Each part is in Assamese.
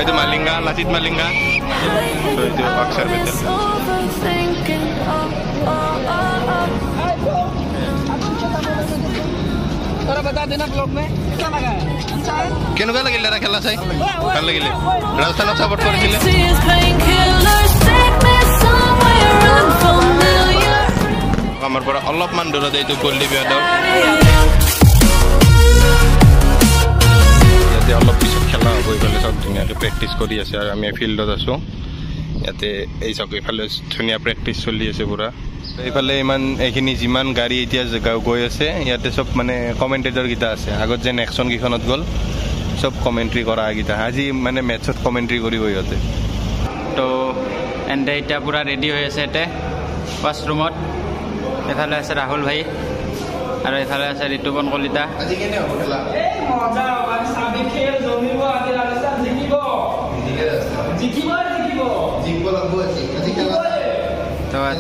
itu Malingga, Lasit Malingga. So itu Aksar Patel. কেনেকুৱা লাগিলে খেলা চাই? ভাল লাগিলে। ৰাজস্থানক সাপোৰ্ট কৰিছিলে। আমাৰ পৰা অলপমান দূৰত এইটো কুলদীপ যাদৱ। ইয়াতে অলপ পিছত খেলা হ'ব। এইফালে চব ধুনীয়াকৈ প্ৰেক্টিচ কৰি আছে আৰু আমি ফিল্ডত আছোঁ। ইয়াতে এই চব এইফালে ধুনীয়া প্ৰেক্টিচ চলি আছে পুৰা। এইফালে ইমান এইখিনি যিমান গাড়ী এতিয়া গৈ আছে ইয়াতে চব মানে কমেণ্টেটৰকেইটা আছে। আগত যেন একশ্যন কেইখনত গ'ল চব কমেণ্ট্ৰি কৰা এইকেইটা আজি মানে মেটছত কমেণ্ট্ৰি কৰিব ইহঁতে। তো এণ্ড এতিয়া পূৰা ৰেডি হৈ আছে ইয়াতে ফাৰ্ষ্ট ৰুমত। এফালে আছে ৰাহুল ভাই আৰু এফালে আছে ঋতুপন কলিতা। আজি কেনে হ'ব খেলা?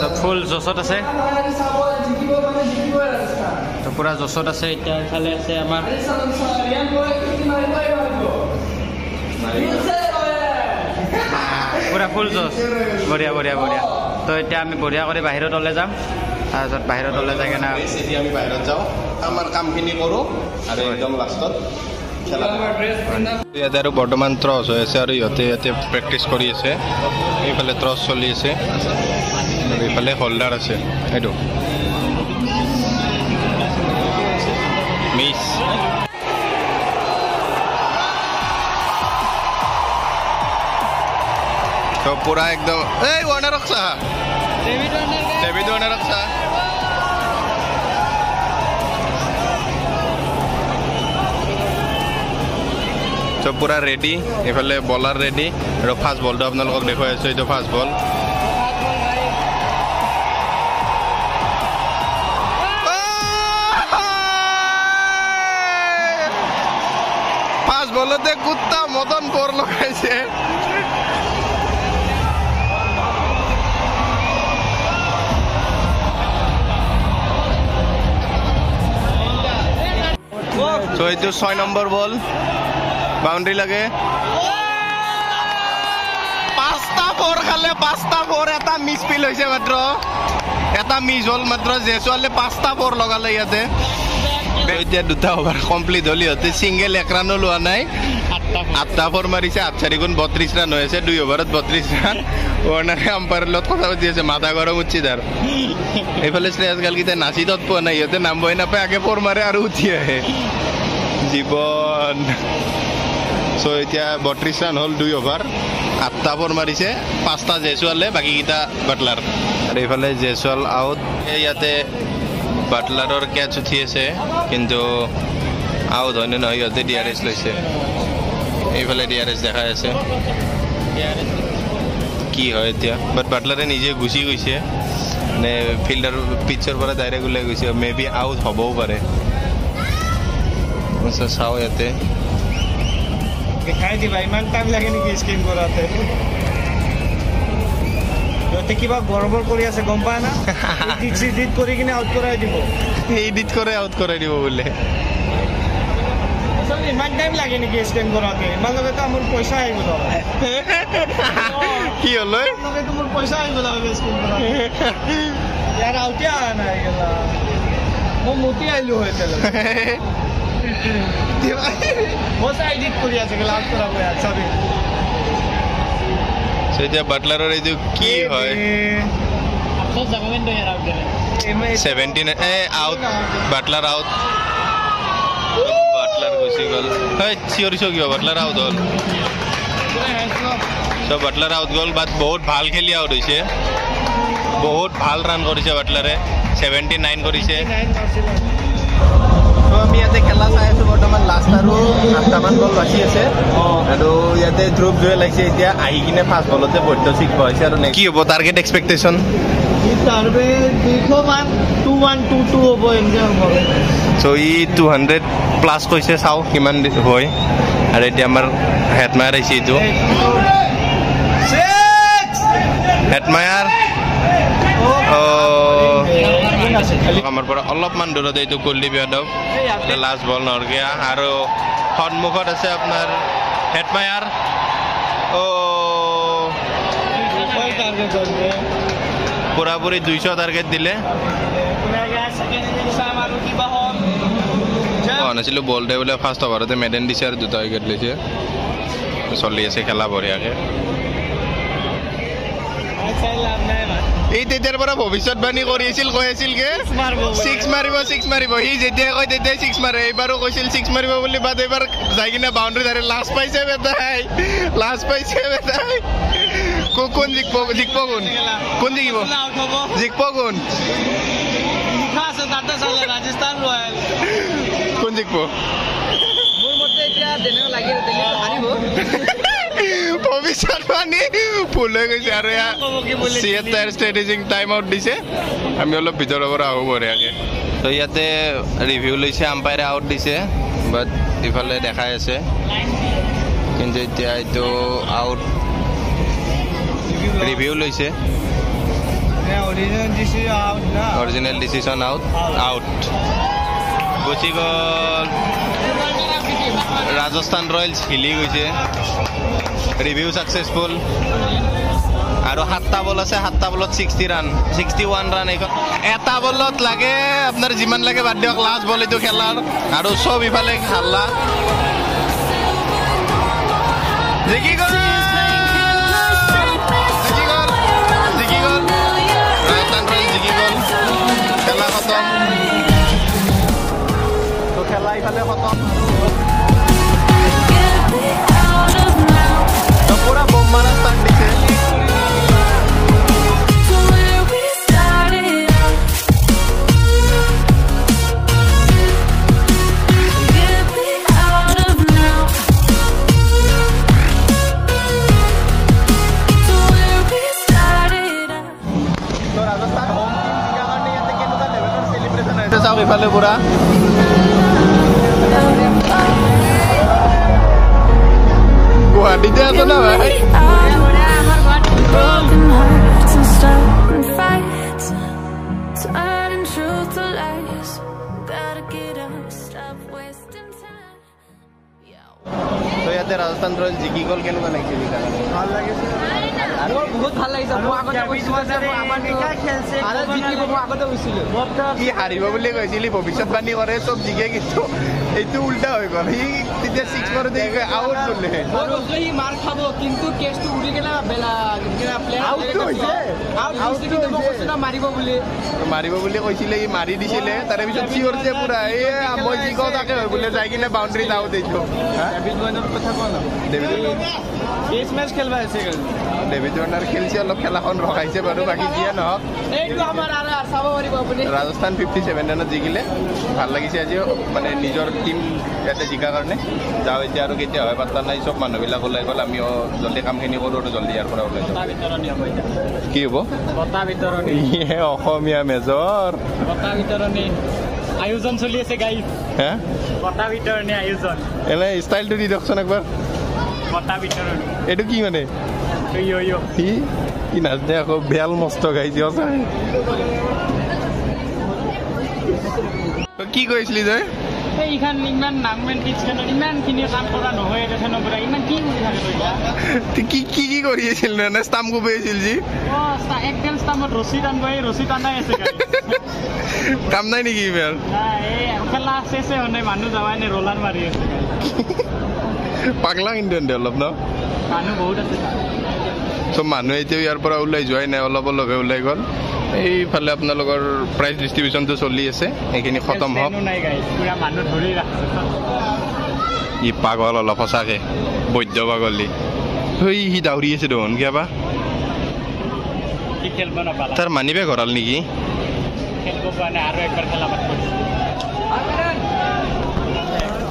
তো ফুল জছত আছে, তো পুৰা জছত আছে। এতিয়া এফালে আছে আমাৰ পুৰা ফুল জছ। বঢ়িয়া বঢ়িয়া বঢ়িয়া। তো এতিয়া আমি বঢ়িয়া কৰি বাহিৰত ওলাই যাম। তাৰপিছত বাহিৰত ওলাই যায় কিনে এতিয়া আমি বাহিৰত যাওঁ, আমাৰ কামখিনি কৰোঁ আৰু একদম লাষ্টত ইয়াতে আৰু বৰ্তমান ট্ৰছ হৈ আছে আৰু ইহঁতে ইয়াতে প্ৰেক্টিচ কৰি আছে। এইফালে ট্ৰছ চলি আছে আৰু এইফালে হোল্ডাৰ আছে। এইটো মিছ তো পুৰা একদম এই ৱাৰ্ণাৰক চা, ডেভিড ৱাৰ্ণাৰক চা। চব পুৰা ৰেডি। এইফালে বলাৰ ৰেডি আৰু ফাষ্ট বলটো আপোনালোকক দেখুৱাই আছোঁ। এইটো ফাষ্ট বল। ফাষ্ট বলতে কুত্তা মদন পৰ লগাইছে। চ' এইটো 6 নম্বৰ বল, বাউণ্ডাৰী লাগে। 5টা ফ'ৰ খালে, 5টা ফ'ৰ। এটা মিছ ফিল হৈছে মাত্ৰ, এটা মিছ হ'ল মাত্ৰ। জেছৱালে 5টা ফ'ৰ লগালে ইয়াতে। এতিয়া 2টা অভাৰ কমপ্লিট হ'ল। ইহঁতে ছিংগেল এক ৰানো লোৱা নাই, 8টা ফ'ৰ মাৰিছে। 8 × 4 = 32 ৰান হৈ আছে। 2 অভাৰত 32 ৰান। ৱাৰ্ণাৰে আম্পায়াৰৰ লগত কথা পাতি আছে, মাথা গৰম উঠছি তাৰ। এইফালে শ্ৰেয়াছ গালকেইটা নাচি তত পোৱা নাই, ইহঁতে নামবই নাপায়, আগে ফ'ৰ মাৰে আৰু উঠি আহে জীৱন। চ' এতিয়া 32 ৰান হ'ল 2 অভাৰ, 8টা ফ'ৰ মাৰিছে। 5টা জেছৱালে, বাকীকেইটা বাটলাৰ। আৰু এইফালে জেছৱাল আউট। ইয়াতে বাটলাৰৰ কেটচ উঠি আছে কিন্তু আউট হয়নে নহয় সিহঁতে DRS লৈছে। এইফালে DRS দেখাই আছে, কি হয় এতিয়া। বাট বাটলাৰে নিজে গুচি গৈছে, নে ফিল্ডাৰ পিটছৰ পৰা ডাইৰেক্ট ওলাই গৈছে। মে বি আউট হ'বও পাৰে। চাওঁ ইয়াতে দেখাই দিবা, ইমান টাইম লাগে নেকি স্ক্ৰীন কৰাতে? সিহঁতে কিবা গড়বড় কৰি আছে গম পায় না? এডিট কৰি কিনে আউট কৰাই দিব। এডিট কৰে আউট কৰাই দিব বোলে। ইমান টাইম লাগে নেকি স্ক্ৰীন কৰাতে? ইমান লগেতো মোৰ পইচা আহি গ'ল। কি হ'ল? লগেতো মোৰ পইচা আহি গ'ল স্ক্ৰীন কৰাতে। ইয়াৰ আউটে অহা নাই গেলা, মই মুতি আহিলো হয় তেল। মই এডিট কৰি আছে গেলা আউট কৰাব ইয়াৰ চাবি। এতিয়া বাটলাৰৰ এইটো কি হয়? 17 আউট, বাটলাৰ আউট। বাটলাৰ গুচি গ'ল। চিঞৰিছ কিয়? বাটলাৰ আউট হ'ল। চ' বাটলাৰ আউট গ'ল, বাট বহুত ভাল খেলি আউট হৈছে। বহুত ভাল ৰান কৰিছে বাটলাৰে, 79 কৰিছে। চ' আমি ইয়াতে খেলা চাই আছোঁ বৰ্তমান। লাষ্ট আৰু 8টামান বল বাচি আছে আৰু ইয়াতে ধ্ৰুৱ জুৱেল আহিছে এতিয়া আহি কিনে ফাৰ্ষ্ট বলতে বৈদ্য চিক পাইছে। আৰু কি হ'ব টাৰ্গেট এক্সপেক্টেশ্যন? চ' ই 200+ কৈছে, চাওঁ কিমান হয়। আৰু এতিয়া আমাৰ হেডমায়াৰ আহিছে। এইটো হেডমায়াৰ আমাৰ পৰা অলপমান দূৰত এইটো কুলদীপ যাদৱ। লাষ্ট বল নৰগিয়া আৰু সন্মুখত আছে আপোনাৰ হেডমায়াৰ। পুৰাপুৰি 200 টাৰ্গেট দিলে নাছিলোঁ বলতে বোলে ফাৰ্ষ্ট অভাৰতে মেডেন দিছে আৰু 2টা উইকেট লৈছে চলি আছে খেলা বঢ়িয়াকৈ এই তেতিয়াৰ পৰা ভৱিষ্যতবাণী কৰি আছিল কৈ আছিল কে 6 মাৰিব সি যেতিয়া কয় তেতিয়াই 6 মাৰে এইবাৰো কৈছিল 6 মাৰিব বুলি বাট এইবাৰ যাই কিনে বাউণ্ডাৰী ধৰে লাষ্ট পাইছে বেটাই কোন জিকিব কোন জিকিব কোন কোন জিকিব ভৱিষ্যতবাণী ভুল হৈ গৈছে আৰু ইয়াৰ ষ্ট্ৰেটেজিক টাইম আউট দিছে আমি অলপ ভিতৰৰ পৰা আহোঁ বঢ়িয়াকৈ তো ইয়াতে ৰিভিউ লৈছে আম্পায়াৰে আউট দিছে বাট ইফালে দেখাই আছে কিন্তু এতিয়া এইটো আউট ৰিভিউ লৈছে অৰিজিনেল ডিচিশ্যন আউট গুচি গ'ল ৰাজস্থান ৰয়েলছ হিলি গৈছে ৰিভিউ ছাকচেছফুল আৰু 7টা বল আছে 7টা বলত 61 ৰান এইখন এটা বলত লাগে আপোনাৰ যিমান লাগে বাদ দিয়ক লাষ্ট বল এইটো খেলাৰ আৰু চব ইফালে হাল্লা জিকি গ'ল ৰাজস্থান ৰয়েলছ জিকি গ'ল খেলা খতম তো খেলা ইফালে খতম পুৰা বম মাৰা ষ্টাৰ্ট দিছে চাওক ইফালে পুৰা গুৱাহাটীতে আছে না ভাই ইয়াতে ৰাজস্থান ৰয়েলছ জিকি গ'ল কেনেকুৱা লাগিছে ভাল লাগিছে আৰু বহুত ভাল লাগিছে মই আগতে কি হাৰিব বুলি কৈছিলি ভৱিষ্যতবাণী কৰে চব জিকে কিন্তু এইটো উল্টা হৈ গ'ল সি তেতিয়া 6 মাৰোতে আউট বোলে সি মাৰ খাব কিন্তু কেছটো উৰি কেনে মাৰিব বুলি কৈছিলে সি মাৰি দিছিলে তাৰে পিছত চিঞৰ যে পুৰা এই মই যি কওঁ তাকে হয় বোলে যাই কিনে বাউণ্ডাৰীত আউট এইটো ডেভিড ৱাৰ্ণাৰ খেলিছে অলপ খেলাখন ৰখাইছে বাৰু বাকী যিয়ে নহওক ৰাজস্থান 57 ৰানত জিকিলে ভাল লাগিছে আজিও মানে নিজৰ টিম ইয়াতে জিকাৰ কাৰণে যাওঁ এতিয়া আৰু কেতিয়া হয় পাত্তা নাই চব মানুহবিলাক ওলাই গ'ল আমিও জলদি কামখিনি কৰোঁ আৰু জলদি ইয়াৰ পৰা ওলাই যাওঁ কি হ'ব অসমীয়া মেজৰ আয়োজন চলি আছে গাই হে বটা ভিতৰণি আয়োজন এনে ষ্টাইলটো দি দিয়কচোন একবাৰ বটা ভিতৰণি এইটো কি মানে কি নাচে আকৌ বেল মস্ত গাইছে কি কৈছিলি তই এইখন ইমান নাংমেন পিছখনত ইমানখিনি কাম কৰা নহয় এখনৰ পৰা ইমান কি কৰি কৰি আছিল নে ষ্টাম্প কোবাই আছিল যি একদম ষ্টাম্পত ৰছী টানব এই ৰছী টানাই আছে কাম নাই নেকি এইবাৰ খেলা চেছে হোৱা নাই মানুহ যাৱাই নাই ৰোলাৰ মাৰি আছে পাগলা কিন্তু অলপ ন মানুহ বহুত আছে চব মানুহে এতিয়া ইয়াৰ পৰা ওলাই যোৱাই নাই অলপ অলপহে ওলাই গ'ল এইফালে আপোনালোকৰ প্ৰাইজ ডিষ্ট্ৰিবিউচনটো চলি আছে সেইখিনি খতম হওক ই পাগল অলপ সঁচাকে বৈদ্য পাগলী সি দাউৰি আছে দেখোন কিবা তাৰ মানি বেগ হৰাল নেকি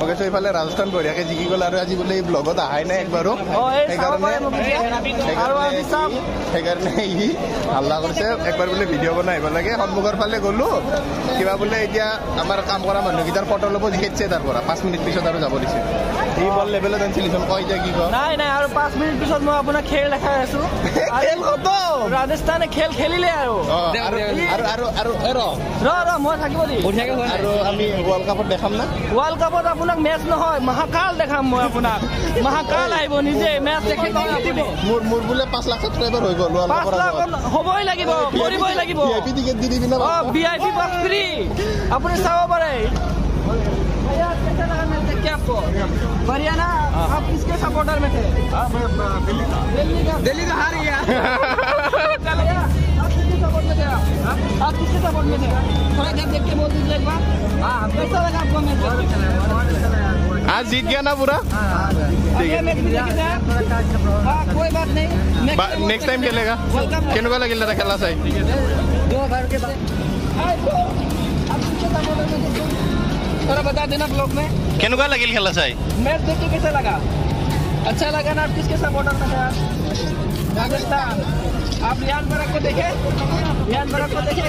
ওকে তো ইফালে ৰাজস্থান বঢ়িয়াকে জিকি গ'ল আৰু আজি বোলে এই ব্লগত আহাই নাই একবাৰো সেইকাৰণে ই হাল্লা কৰিছে একবাৰ বোলে ভিডিঅ' বনাই আহিব লাগে সন্মুখৰ ফালে গ'লো কিবা বোলে এতিয়া আমাৰ কাম কৰা মানুহকেইটাৰ ফটো ল'ব জিকিছে তাৰ পৰা 5 মিনিট পিছত আৰু যাব দিছে এই বল লেভেলত আনিছিলিচোন কয় এতিয়া কি কয় নাই নাই আৰু 5 মিনিট পিছত মই আপোনাক খেল দেখাই আছো খেল কত ৰাজস্থানে খেল খেলিলে আৰু মই থাকিব দিম আৰু আমি ৱৰ্ল্ড কাপত দেখাম না ৱৰ্ল্ড কাপত আপোনাক মেচ নহয় মহাকাল দেখাম মই আপোনাক মহাকাল আহিব নিজে মেচ দেখি পাব আপুনি মোৰ বোলে 5 লাখ সাবস্ক্ৰাইবাৰ হৈ গ'ল 5 লাখ হ'বই লাগিব কৰিবই লাগিব ভিআইপি টিকেট দি দিবি না ভিআইপি বক্স ফ্ৰী আপুনি চাব পাৰে भैया कैसा लगा मैच देख के आपको बढ़िया ना आप किसके सपोर्टर में थे दिल्ली का हार गया आप किसके सपोर्ट में थे आप किसके सपोर्ट में थे थोड़ा देख के बोल दीजिए एक बार हाँ कैसा लगा आपको मैच आज जीत गया ना पूरा कोई बात नहीं नेक्स्ट टाइम खेलेगा केनेকুৱা লাগিল দাদা খেলা চাই 2000 के बाद आप किसके सपोर्टर में थे थोड़ा बता देना ब्लॉग में केनेকুৱা লাগিল খেলা চাই मैच देख के कैसा लगा अच्छा लगा ना आप किसके सपोर्टर में थे राजस्थान आप रियान परक को देखे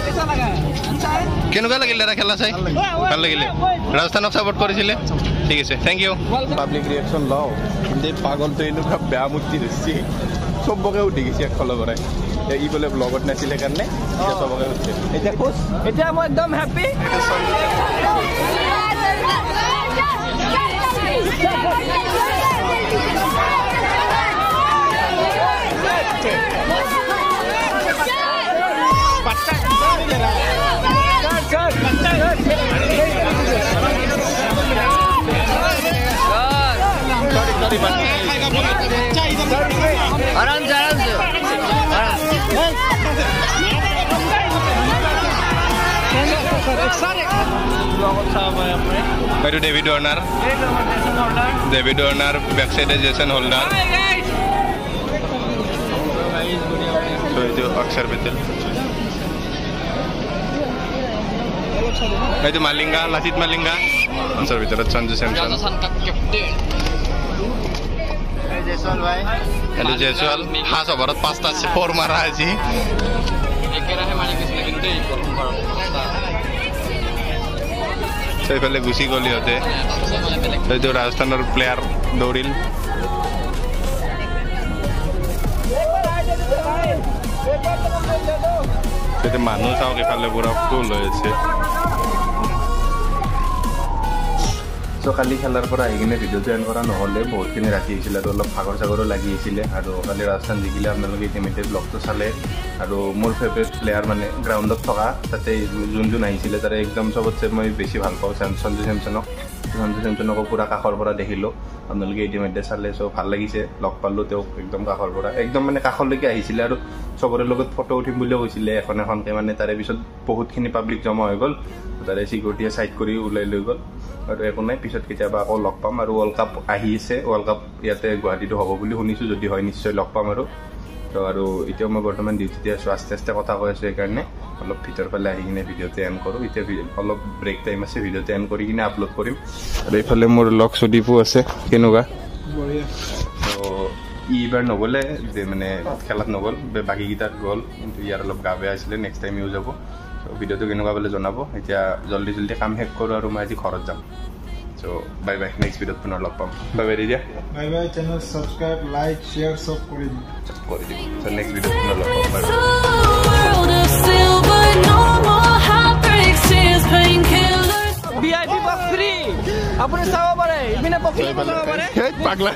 कैसा लगा अच्छा है কেনেকুৱা লাগিল দাদা খেলা চাই ভাল লাগিলে ৰাজস্থানক সাপোৰ্ট কৰিছিলে ঠিক আছে থ্যাংক ইউ পাব্লিক ৰিঅ্যাকশন লও কিন্তু পাগলটো এনেকুৱা বেয়া মূৰ্তি দিছি সবকে উঠি গৈছে একফালৰ পৰাই ই বোলে ব্লগত নাছিলে কাৰণে এতিয়া সবকে উঠছে এতিয়া খুশ এতিয়া মই একদম হ্যাপি आराम से Itu David Warner back side Jason Holder so itu Akshar Patel itu Malinga Lasit Malinga Akshar Patel Sanju Samson Jaiswal bhai hello Jaiswal has over 5 ta 4 mara aji ekera he mane kisne kinte prothom barar সেই ফেলে গুছি গলি হতে এইটো ৰাজস্থানৰ প্লেয়াৰ দৌৰিল সেইটো মানুহ চাওক এফালে পুৰা ফুল হৈ আছে সো কালি খেলাৰ পৰা আহি কিনে ভিডিঅ' জয়েন কৰা নহ'লে বহুতখিনি ৰাতি হৈছিল আৰু অলপ ভাগৰ চাগৰো লাগি আহিছিলে আৰু কালি ৰাজস্থান জিকিলে আপোনালোকে ইতিমধ্যে ব্লগটো চালে আৰু মোৰ ফেভৰেট প্লেয়াৰ মানে গ্ৰাউণ্ডত থকা তাতে যোন আহিছিলে তাৰে একদম চবতছে মই বেছি ভাল পাওঁ সঞ্জু চেমছনকো পুৰা কাষৰ পৰা দেখিলোঁ আপোনালোকে ইতিমধ্যে চালে চ' ভাল লাগিছে লগ পালোঁ তেওঁক একদম কাষৰ পৰা একদম মানে কাষলৈকে আহিছিলে আৰু চবৰে লগত ফটো উঠিম বুলিও কৈছিলে এখনকৈ মানে তাৰে পিছত বহুতখিনি পাব্লিক জমা হৈ গ'ল তাৰে চিকিউৰিটিয়ে চাইড কৰি ওলাই লৈ গ'ল আৰু একো নাই পিছত কেতিয়াবা আকৌ লগ পাম আৰু ৱৰ্ল্ড কাপ আহি আছে ৱৰ্ল্ড কাপ ইয়াতে গুৱাহাটীতো হ'ব বুলি শুনিছোঁ যদি হয় নিশ্চয় লগ পাম আৰু তো আৰু এতিয়াও মই বৰ্তমান ডিউটিতে আছোঁ আস্তে আস্তে কথা কৈ আছোঁ সেইকাৰণে অলপ ভিতৰ ফালে আহি কিনে ভিডিঅ'টো এণ্ড কৰোঁ এতিয়া অলপ ব্ৰেক টাইম আছে ভিডিঅ'টো এণ্ড কৰি কিনে আপলোড কৰিম আৰু এইফালে মোৰ লগ সুদীপো আছে কেনেকুৱা তো এইবাৰ নগ'লে যে মানে খেলাত নগ'ল বাকীকেইটাত গ'ল কিন্তু ইয়াৰ অলপ গা বেয়া আছিলে নেক্সট টাইম ইউ যাব ভিডিঅ'টো কেনেকুৱা বোলে জনাব এতিয়া জল্দি কাম শেষ কৰোঁ আৰু মই আজি ঘৰত যাম চ' বাই বাই নেক্সট ভিডিঅ'ত পুনৰ লগ পাম বাই বাই দিয়া bye bye channel subscribe like share চব কৰি দিম চ' নেক্সট ভিডিঅ'ত পুনৰ লগ পাম বাই VIP box free আপুনি চাব পাৰে ইপিনে পখিলা চাব পাৰে পাগলা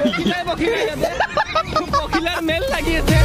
পখিলাৰ মেল লাগি আছে